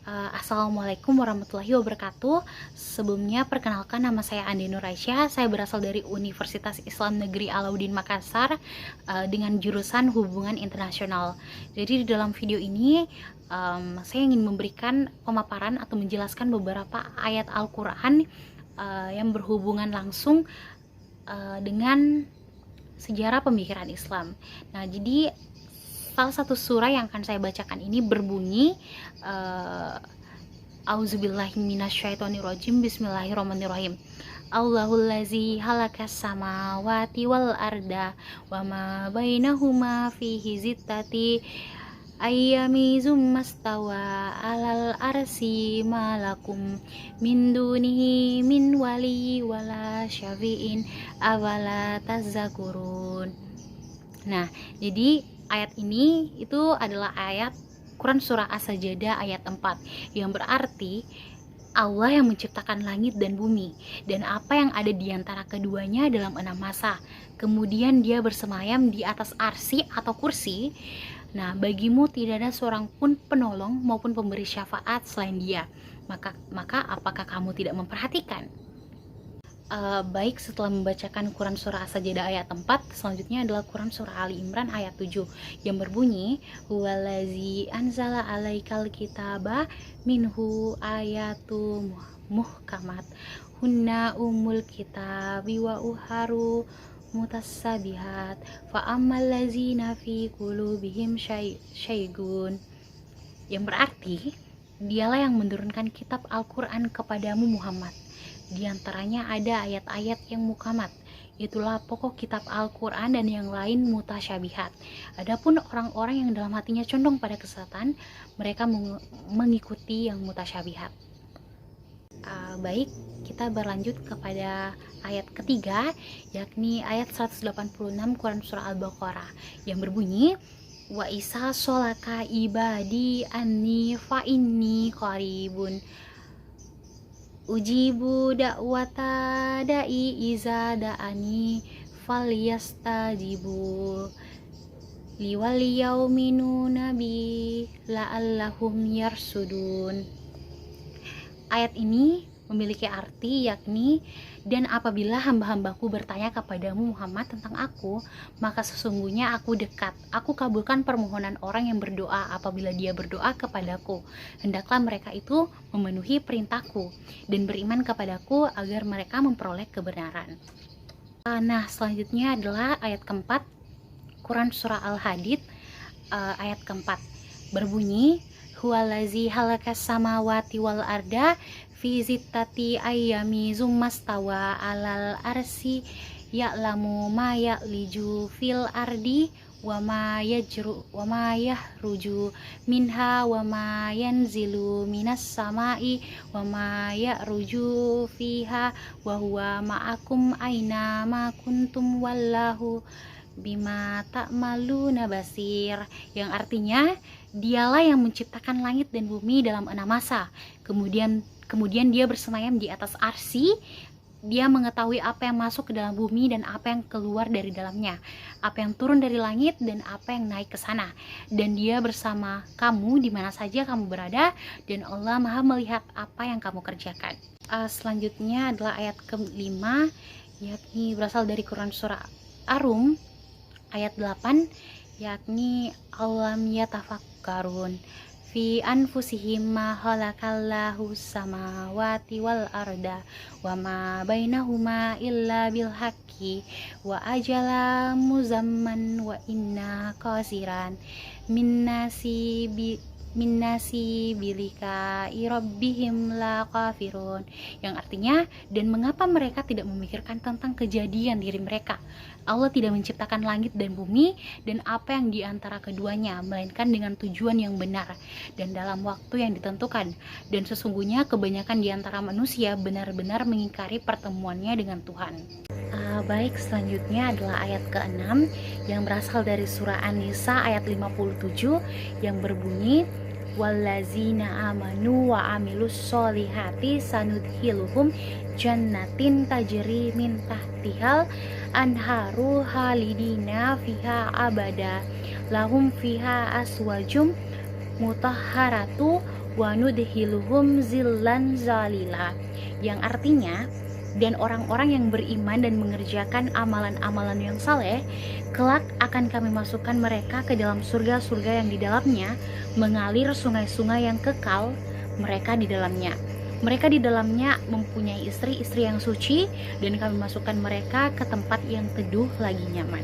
Assalamualaikum warahmatullahi wabarakatuh. Sebelumnya perkenalkan, nama saya Andi Nuraisyah. Saya berasal dari Universitas Islam Negeri Alauddin Makassar dengan jurusan Hubungan Internasional. Jadi di dalam video ini saya ingin memberikan pemaparan atau menjelaskan beberapa ayat Al-Quran yang berhubungan langsung dengan sejarah pemikiran Islam. Nah, jadi salah satu surah yang akan saya bacakan ini berbunyi Auzubillahi minasyaitonirrajim. Bismillahirrahmanirrahim. Allahul lazi halakas samawati wal arda wa ma bainahuma fihi zittati ayyami zummastawa alal arsi malakum min dunihi min wali wala syafi'in awala tazzakurun. Nah, jadi ayat ini itu adalah ayat Quran surah As-Sajdah ayat 4 yang berarti Allah yang menciptakan langit dan bumi dan apa yang ada di antara keduanya dalam 6 masa. Kemudian dia bersemayam di atas arsy atau kursi. Nah, bagimu tidak ada seorang pun penolong maupun pemberi syafaat selain dia. Maka apakah kamu tidak memperhatikan? Baik, setelah membacakan Quran surah As-Sajdah ayat 4, selanjutnya adalah Quran surah Ali Imran ayat 7 yang berbunyi huwallazi anzala alaikal kitaba minhu ayatu muhkamat hunna umul kitabi wa uharu mutassabihat fa ammal ladzina fi qulubihim syai'un, yang berarti dialah yang menurunkan kitab Al-Quran kepadamu Muhammad. Di antaranya ada ayat-ayat yang muhkamat, itulah pokok kitab Al-Quran, dan yang lain mutasyabihat. Adapun orang-orang yang dalam hatinya condong pada kesesatan, mereka mengikuti yang mutasyabihat. Baik, kita berlanjut kepada ayat ketiga, yakni ayat 186 Quran surah Al-Baqarah yang berbunyi wa isa sholaka ibadi anni fa inni qaribun ujibu da'wata da'i iza da'ani falyastajibu liwal yauminu nabi la'allahum yarsudun. Ayat ini memiliki arti yakni, dan apabila hamba-hambaku bertanya kepadamu Muhammad tentang aku, maka sesungguhnya aku dekat. Aku kabulkan permohonan orang yang berdoa apabila dia berdoa kepadaku. Hendaklah mereka itu memenuhi perintahku dan beriman kepadaku agar mereka memperoleh kebenaran. Nah, selanjutnya adalah ayat keempat Quran surah Al-Hadid ayat keempat berbunyi huwallazi halakas samawati wal arda fi zittati ayyami zummastawa alal arsi ya'lamu ma ya'liju fil ardi wa ma yahruju minha wa ma yanzilu minas samai wa ma ya'ruju fiha wa huwa ma'akum aina ma kuntum wallahu bima ta'maluna basir, yang artinya dialah yang menciptakan langit dan bumi dalam 6 masa. Kemudian dia bersemayam di atas arsy. Dia mengetahui apa yang masuk ke dalam bumi dan apa yang keluar dari dalamnya, apa yang turun dari langit dan apa yang naik ke sana. Dan dia bersama kamu di mana saja kamu berada, dan Allah Maha melihat apa yang kamu kerjakan. Selanjutnya adalah ayat ke-5, yakni berasal dari Quran surah Ar-Rum ayat 8, yakni alam yatafakkarun fi anfusihim ma khalaqallahu samawati wal arda wa ma bainahuma illa bil haqqi wa ajala muzamman wa inna qasiran minnasi bilika irabbihim la kafirun, yang artinya, dan mengapa mereka tidak memikirkan tentang kejadian diri mereka. Allah tidak menciptakan langit dan bumi dan apa yang di antara keduanya, melainkan dengan tujuan yang benar dan dalam waktu yang ditentukan, dan sesungguhnya kebanyakan di antara manusia benar-benar mengingkari pertemuannya dengan Tuhan. Baik, selanjutnya adalah ayat ke-6 yang berasal dari surah An-Nisa ayat 57 yang berbunyi wallazina amanu wa amilus solihati sanudhiluhum jannatin tajri min tahtihal anharu halidina fiha abada lahum fiha aswajum mutahharatu wa nudhiluhum zillan zalila, yang artinya dan orang-orang yang beriman dan mengerjakan amalan-amalan yang saleh, kelak akan kami masukkan mereka ke dalam surga-surga yang di dalamnya mengalir sungai-sungai yang kekal, mereka di dalamnya. Mereka di dalamnya mempunyai istri-istri yang suci, dan kami masukkan mereka ke tempat yang teduh lagi nyaman.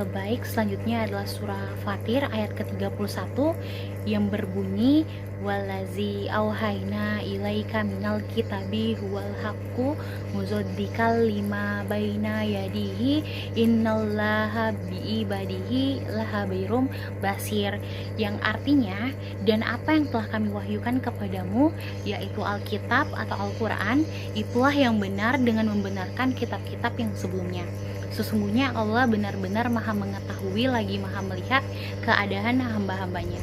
Baik, selanjutnya adalah surah Fatir ayat ke-31 yang berbunyi walazi auhayna ilaika minal kitabi huwal haqqu muzaddikal lima baina yadihi innallaha biibadihi lahabirum basir, yang artinya dan apa yang telah kami wahyukan kepadamu yaitu Alkitab atau Al-Quran, itulah yang benar dengan membenarkan kitab-kitab yang sebelumnya. Sesungguhnya Allah benar-benar maha mengetahui lagi maha melihat keadaan hamba-hambanya.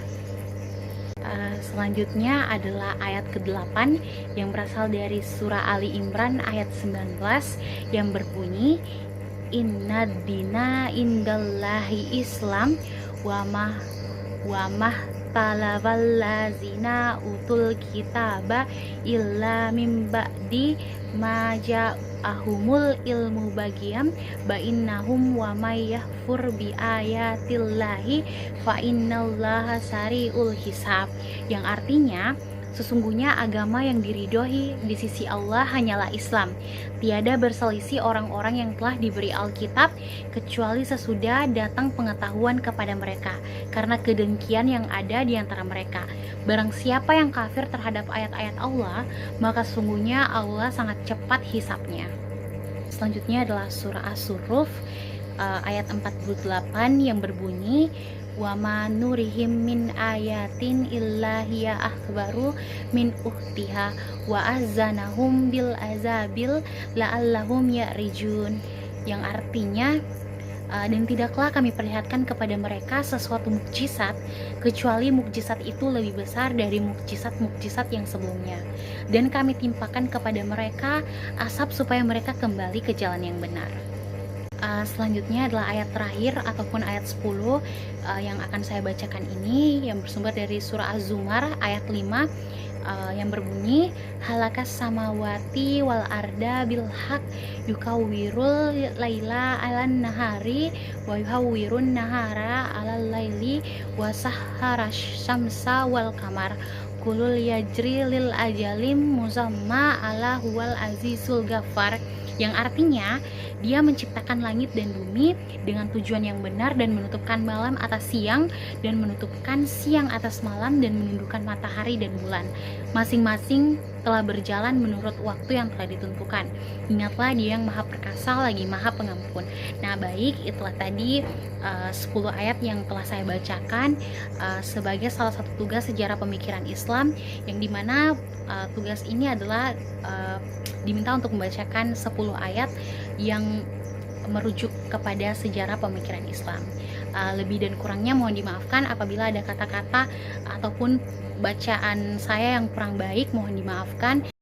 Selanjutnya adalah ayat ke-8 yang berasal dari surah Ali Imran ayat 19 yang berbunyi Inna dina indallahi Islam wa mah talawallazina utul kitaba illa mim ba'di ma ja'ahumul ilmu bagiyam ba'innahum wa may yahfur bi ayatillahi fa innallaha sari'ul hisab, yang artinya sesungguhnya agama yang diridhoi di sisi Allah hanyalah Islam. Tiada berselisih orang-orang yang telah diberi Alkitab kecuali sesudah datang pengetahuan kepada mereka karena kedengkian yang ada di antara mereka. Barang siapa yang kafir terhadap ayat-ayat Allah, maka sesungguhnya Allah sangat cepat hisapnya. Selanjutnya adalah surah As-Suruf ayat 48 yang berbunyi wa ma nurihim min ayatin illa hiya akbaru min uhtiha wa azanahum bil azabil la'allahum ya'rijun, yang artinya dan tidaklah kami perlihatkan kepada mereka sesuatu mukjizat kecuali mukjizat itu lebih besar dari mukjizat-mukjizat yang sebelumnya, dan kami timpakan kepada mereka asap supaya mereka kembali ke jalan yang benar. Selanjutnya adalah ayat terakhir ataupun ayat 10 yang akan saya bacakan ini, yang bersumber dari surah Az-Zumar ayat 5 yang berbunyi halakas samawati wal arda bil haq yukawwirul laila 'alan nahari wa yuhawwirun nahara 'alal laili wa sahharash syamsa wal qamar kulul yajri lil ajalim musamma ala huwal azizul ghaffar, yang artinya dia menciptakan langit dan bumi dengan tujuan yang benar dan menutupkan malam atas siang dan menutupkan siang atas malam dan menundukkan matahari dan bulan, masing-masing telah berjalan menurut waktu yang telah ditentukan. Ingatlah dia yang maha perkasa lagi maha pengampun. Nah baik, itulah tadi 10 ayat yang telah saya bacakan sebagai salah satu tugas sejarah pemikiran Islam, yang dimana tugas ini adalah diminta untuk membacakan 10 ayat yang merujuk kepada sejarah pemikiran Islam. Lebih dan kurangnya mohon dimaafkan apabila ada kata-kata ataupun bacaan saya yang kurang baik, mohon dimaafkan.